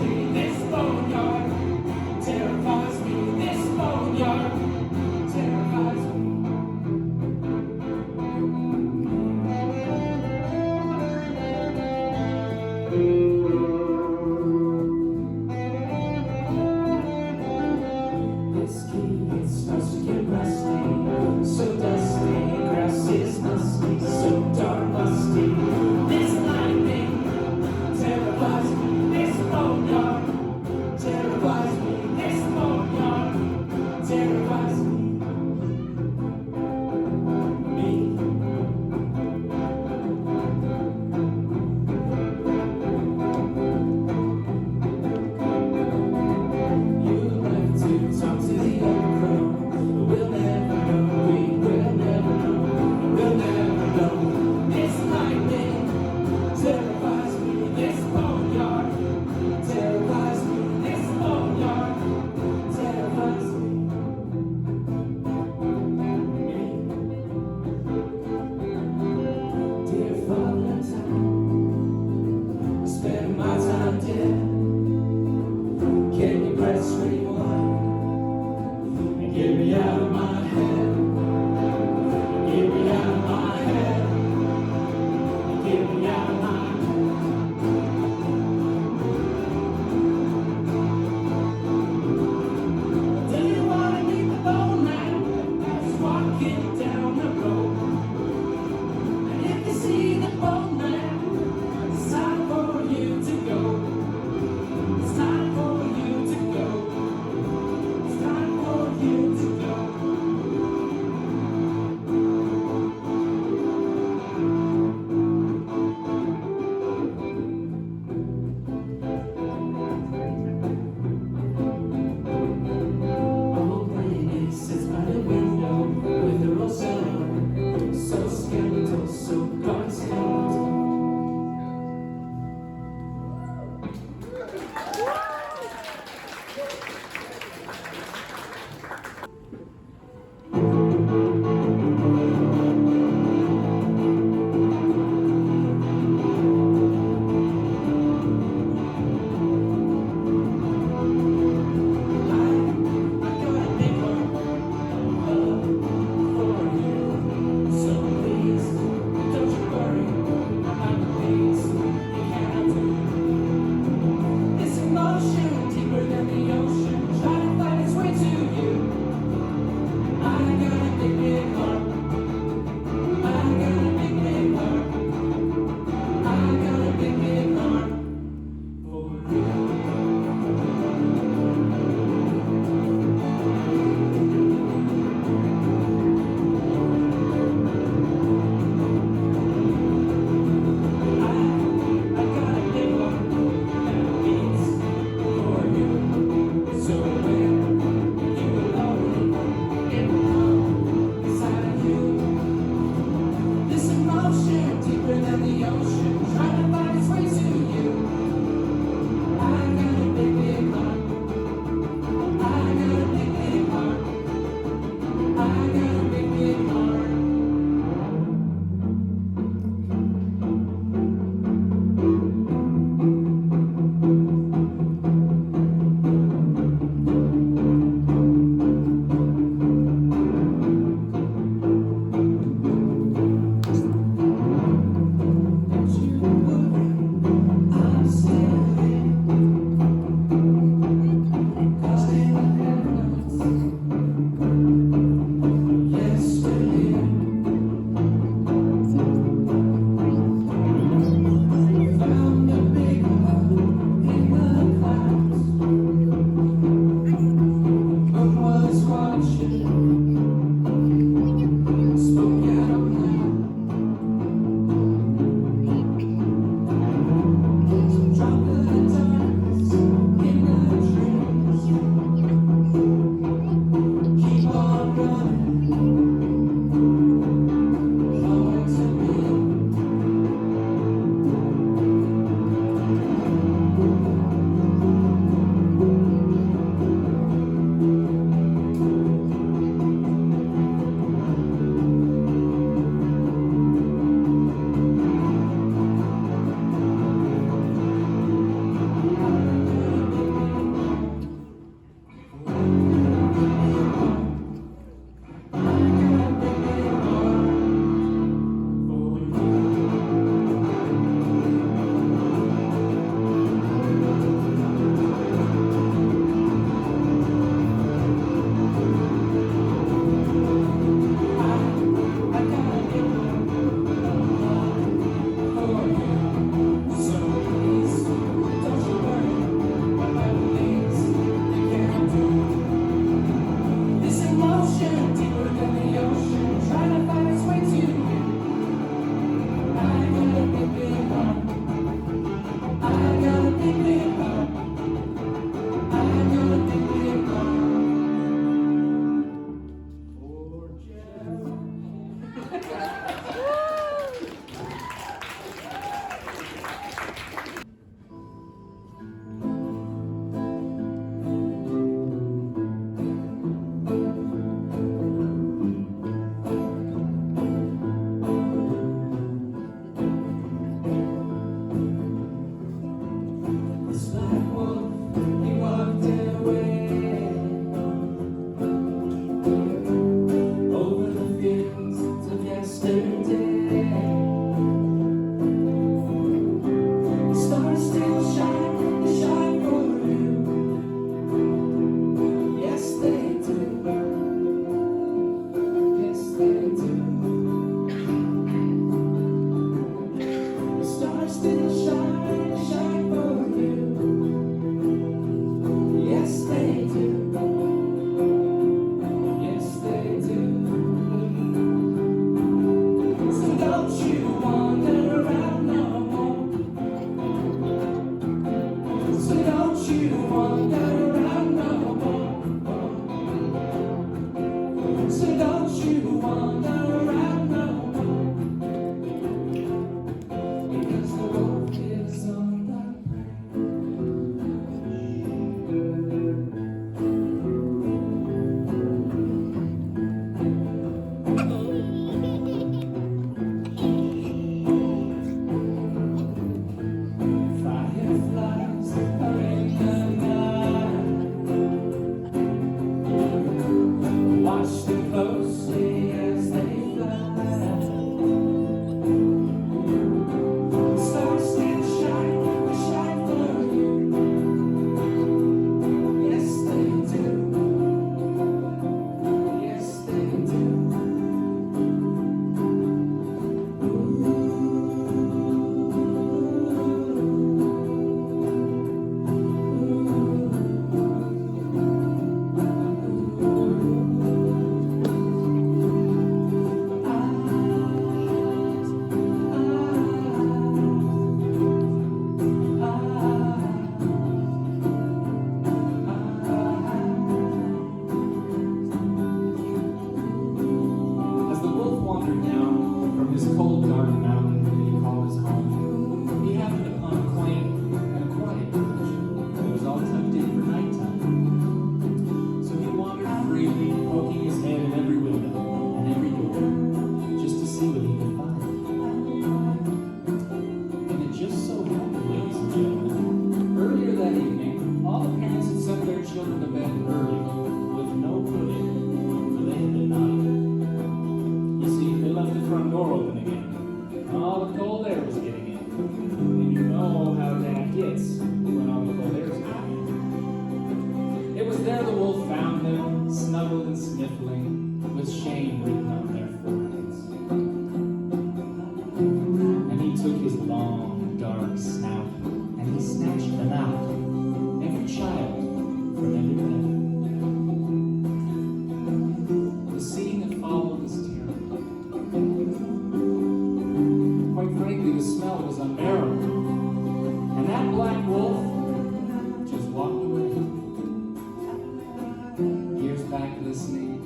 me, this boneyard terrifies me, this boneyard terrifies me. This key, it starts to get rusty, so dusty, grass is musty, so dark musty. This lightning terrifies me, this boneyard This black wolf, he walked away over the fields of yesterday. The stars still shine, they shine for you. Yes, they do. Yes, they do. The stars still shine, shine for you. Yes, they do. Yes, they do. So don't you wander around no more. So don't you wander around no more. So don't you wander around no more. Because the wolf is on the fireflies are in the night. Watch them closely as they fly. Stars still shine, they shine for you. Yes, they do. Yes, they do. As the wolf wandered down from his cold, dark mountain that he called his home, he happened upon a quaint and a quiet village that was all tucked in for nighttime. So he wandered freely, poking his head in every window and every door, just to see what he could find. And it just so happened, ladies and gentlemen, earlier that evening, all the parents had sent their children to bed early with no pudding, for they had been naughty. You see, they left the front door open again. All the cold air was getting in. And you know how that gets when all the cold air is getting in. It was there the wolf found them, snuggled and sniffling, with shame written on their foreheads. And he took his long, dark snout, and he snatched them out, every child from every bed. The scene that followed was terrible. Quite frankly, the smell was unbearable. And that black wolf just walked away. Ears back listening,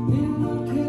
Never can